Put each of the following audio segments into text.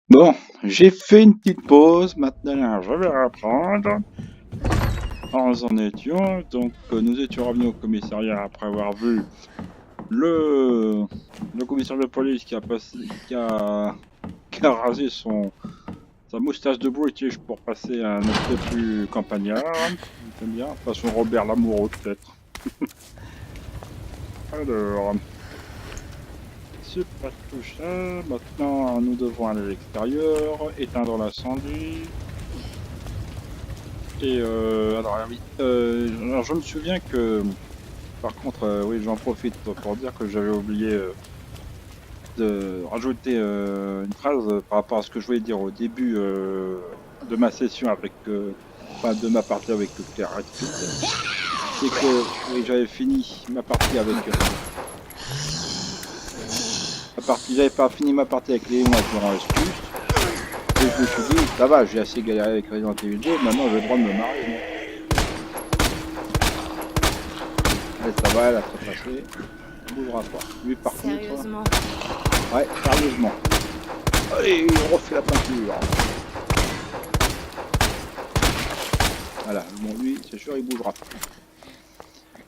Bon, j'ai fait une petite pause, maintenant je vais reprendre. Nous en étions, donc nous étions revenus au commissariat après avoir vu le, le commissaire de police qui a rasé sa moustache de British pour passer à un aspect plus campagnard. J'aime bien, façon Robert Lamoureux peut-être. Alors, c'est pas tout ça, maintenant nous devons aller à l'extérieur, éteindre l'incendie. Et alors ah oui, alors je me souviens que, par contre, oui, j'en profite pour dire que j'avais oublié de rajouter une phrase par rapport à ce que je voulais dire au début de ma session avec, enfin, de ma partie avec Claire Redfield. C'est que oui, j'avais fini ma partie avec, j'avais pas fini ma partie avec Léon avec Laurent Astuce. Et je me suis dit, ça va, j'ai assez galéré avec Resident Evil 2, maintenant j'ai le droit de me marrer, moi. Allez, ça va, elle a trépassé. On bougera pas. Lui, par contre. Sérieusement. Ouais, sérieusement. Allez, on refait la peinture. Voilà, bon, lui, c'est sûr, il bougera.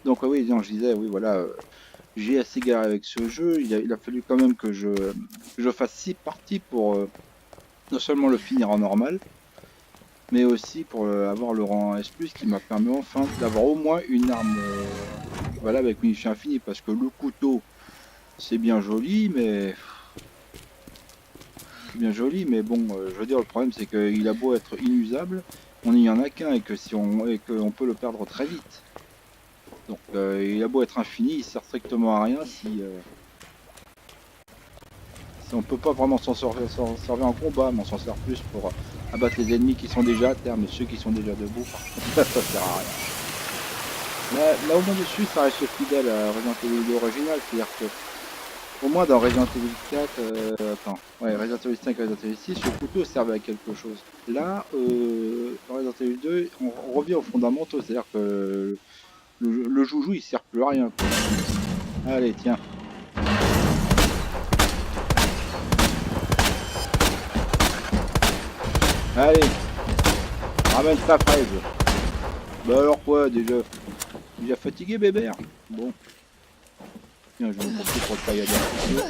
Donc, oui, non, je disais, oui, voilà, j'ai assez galéré avec ce jeu. Il a fallu quand même que je fasse 6 parties pour non seulement le finir en normal, mais aussi pour avoir le rang S+, qui m'a permis enfin d'avoir au moins une arme voilà, avec munitions infinies. Parce que le couteau, c'est bien joli, mais bon, je veux dire, le problème c'est qu'il a beau être inusable, on n'y en a qu'un et qu'on peut le perdre très vite. Donc il a beau être infini, il sert strictement à rien si on peut pas vraiment s'en servir en combat, mais on s'en sert plus pour abattre les ennemis qui sont déjà à terre, mais ceux qui sont déjà debout, par contre, ça sert à rien. Là au moins dessus, ça reste fidèle à Resident Evil original, c'est-à-dire que pour moi, dans Resident Evil 4, Resident Evil 5 et Resident Evil 6, le couteau servait à quelque chose. Là, dans Resident Evil 2, on revient aux fondamentaux, c'est-à-dire que le joujou, il sert plus à rien, quoi. Allez, tiens. Allez, ramène ta fraise. Bah alors quoi, déjà fatigué, bébert? Bon, tiens, je vais me porter pour le tailler un petit peu.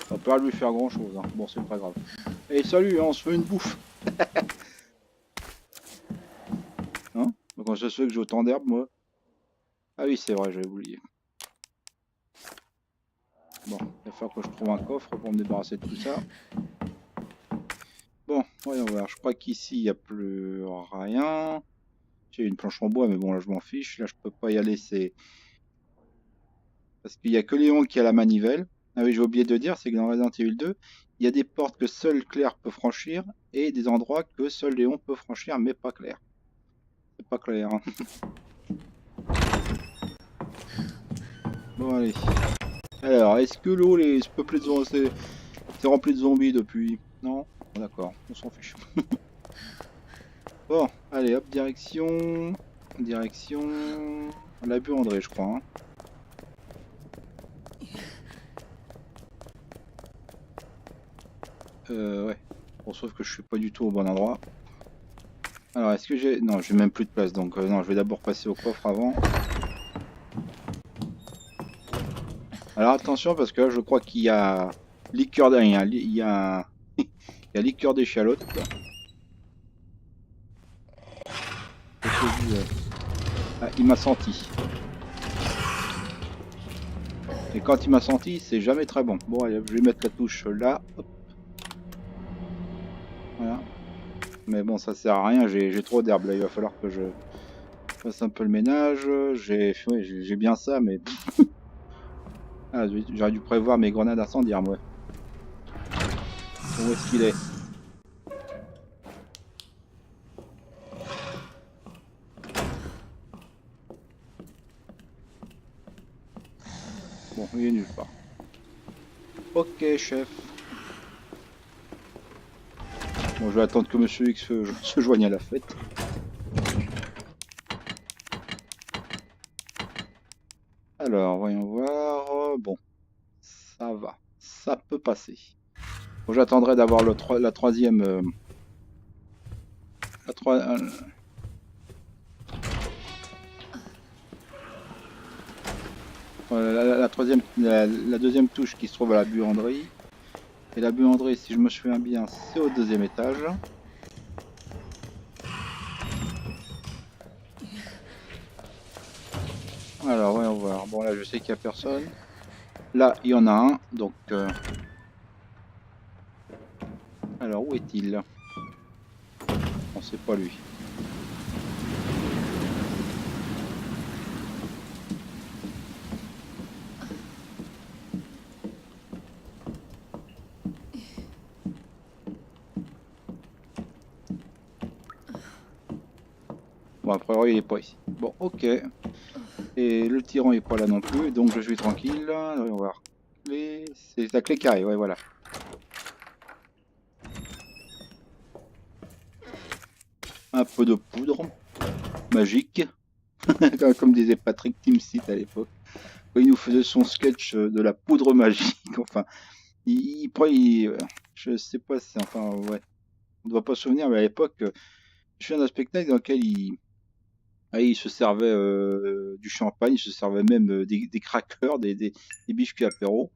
Ça peut pas lui faire grand chose, hein. Bon, c'est pas grave. Et salut, hein, on se fait une bouffe. Hein? Quand je sais que j'ai autant d'herbe, moi. Ah oui, c'est vrai, j'avais oublié. Bon, il va falloir que je trouve un coffre pour me débarrasser de tout ça. Bon, voyons voir. Je crois qu'ici, il n'y a plus rien. J'ai une planche en bois, mais bon, là, je m'en fiche. Là, je peux pas y aller, c'est... Parce qu'il n'y a que Léon qui a la manivelle. Ah oui, j'ai oublié de dire, c'est que dans Resident Evil 2, il y a des portes que seul Claire peut franchir et des endroits que seul Léon peut franchir, mais pas Claire. C'est pas clair, hein. Bon, allez. Alors, est-ce que l'eau est peuplée de zombies? C'est rempli de zombies depuis? Non? D'accord, on s'en fiche. Bon, allez, hop, direction... La buanderie, je crois, hein. Ouais. Bon, sauf que je suis pas du tout au bon endroit. Alors, est-ce que j'ai... Non, j'ai même plus de place, donc non, je vais d'abord passer au coffre avant. Alors, attention, parce que là, je crois qu'il y a... Liqueur derrière, il y a... il y a liqueur d'échalote, quoi. Ah, il m'a senti. Et quand il m'a senti, c'est jamais très bon. Bon, allez, je vais mettre la touche là. Hop. Voilà. Mais bon, ça sert à rien, j'ai trop d'herbe là. Il va falloir que je fasse un peu le ménage. J'ai bien ça, mais... Ah, j'aurais dû prévoir mes grenades incendiaires, moi. Où est-ce qu'il est? Bon, il est nulle part. Ok, chef. Bon, je vais attendre que Monsieur X se joigne à la fête. Alors, voyons voir. Bon, ça va. Ça peut passer. Bon, j'attendrai d'avoir la troisième. La, troi- la troisième, la deuxième touche qui se trouve à la buanderie. Et la buanderie, si je me souviens bien, c'est au deuxième étage. Alors, voyons voir. Bon, là, je sais qu'il n'y a personne. Là, il y en a un. Donc, alors, où est-il? On sait pas lui. Bon, a priori, il est pas ici. Bon, ok. Et le tyran est pas là non plus, donc je suis tranquille. Voyons voir. C'est la clé carrée, ouais, voilà. Un peu de poudre magique, comme disait Patrick Timsit à l'époque. Quand il nous faisait son sketch de la poudre magique, enfin, je sais pas, enfin, ouais, on ne doit pas se souvenir, mais à l'époque, je suis un spectacle dans lequel il se servait du champagne, il se servait même des crackers, des biscuits apéro,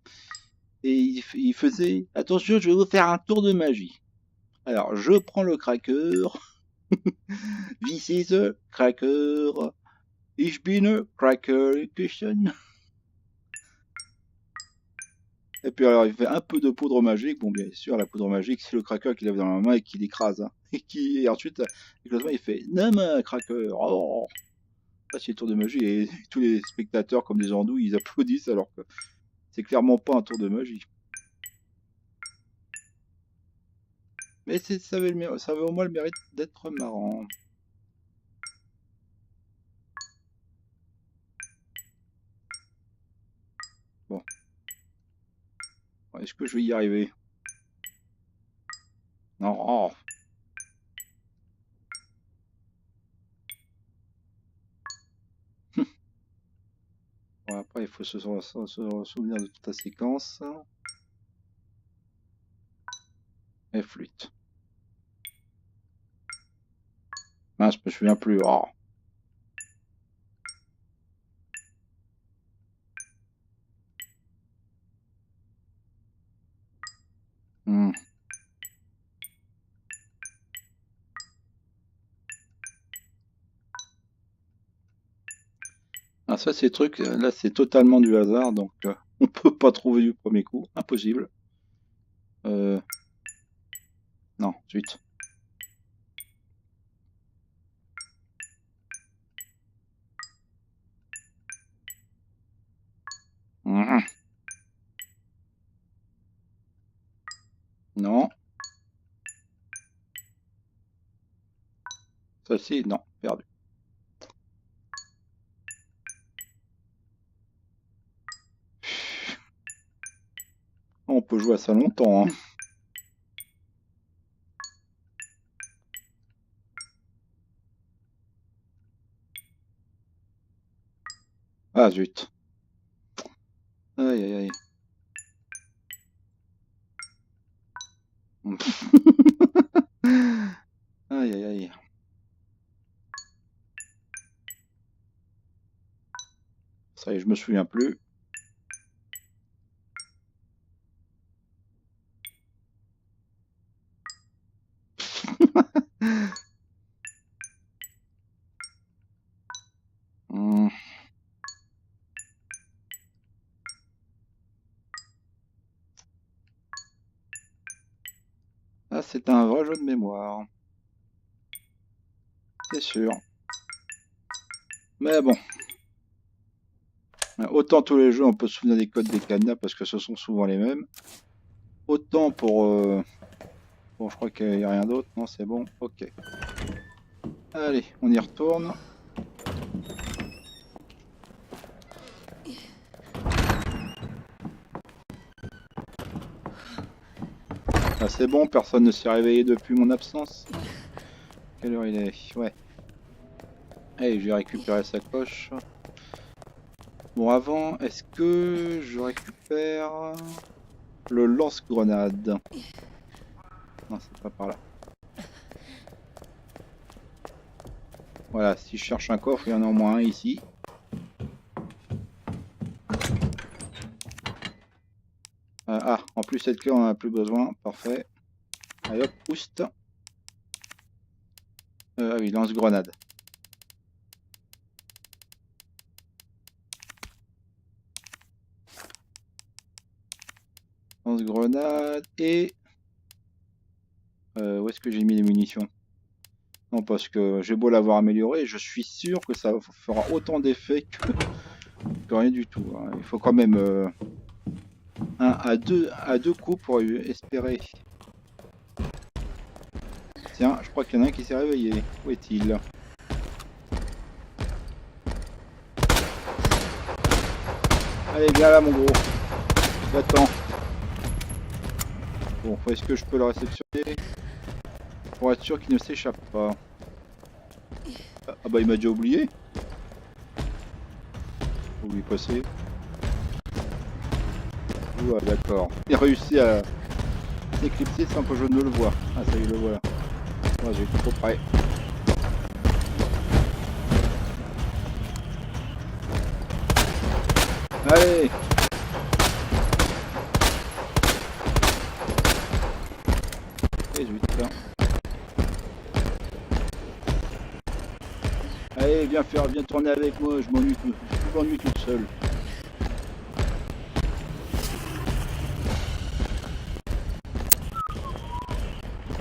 et il faisait, attention, je vais vous faire un tour de magie. Alors, je prends le cracker, this is a cracker, ich bin a cracker Christian. Et puis alors il fait un peu de poudre magique. Bon, bien sûr, la poudre magique, c'est le cracker qu'il avait dans la main et qu'il écrase, hein. Et ensuite, éclatement, il fait non, cracker. Oh, ça c'est le tour de magie. Et tous les spectateurs, comme des andouilles, ils applaudissent alors que c'est clairement pas un tour de magie. Mais ça avait au moins le mérite d'être marrant. Bon, est-ce que je vais y arriver? Non. Oh. Bon, après, il faut se souvenir de toute la séquence. Et flûte. Mince, je me souviens plus. Oh. Hmm. Ah, ça, ces trucs, là, c'est totalement du hasard, donc on peut pas trouver du premier coup. Impossible. Euh, non, zut. Mhm. Non. Ça, c'est... Non, perdu. On peut jouer à ça longtemps, hein. Ah, zut. Aïe, aïe, aïe. Aïe, aïe, aïe. Ça y est, je me souviens plus. Hmm. Ah, c'est un vrai jeu de mémoire. C'est sûr. Mais bon. Autant tous les jeux, on peut se souvenir des codes des cadenas parce que ce sont souvent les mêmes. Autant pour... Bon, je crois qu'il n'y a rien d'autre. Non, c'est bon. Ok. Allez, on y retourne. Ah, c'est bon, personne ne s'est réveillé depuis mon absence. Quelle heure il est? Ouais. Allez, je vais récupérer sa coche. Bon, avant, est-ce que je récupère le lance-grenade? Non, c'est pas par là. Voilà, si je cherche un coffre, il y en a au moins un ici. En plus cette clé on en a plus besoin, parfait. Allez hop, oust. Ah oui, lance-grenade. Lance-grenade et... où est-ce que j'ai mis les munitions? Non, parce que j'ai beau l'avoir amélioré, je suis sûr que ça fera autant d'effet que rien du tout, hein. Il faut quand même à deux coups pour espérer. Tiens, je crois qu'il y en a un qui s'est réveillé. Où est-il? Allez, viens là mon gros. J'attends. Bon, est-ce que je peux le réceptionner pour être sûr qu'il ne s'échappe pas? Ah bah il m'a déjà oublié. Faut lui passer. Ouais, d'accord. Il a réussi à s'éclipser sans que je ne le vois. Ah ça y est, le voilà. Oh, j'ai été trop près. Allez! Et zut, là. Allez, viens tourner avec moi, je m'ennuie toute seule.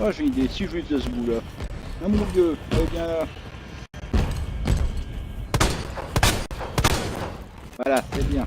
Ah, j'ai une idée, si je lui de ce bout là. Ah mon dieu, allez viens là. Voilà, c'est bien.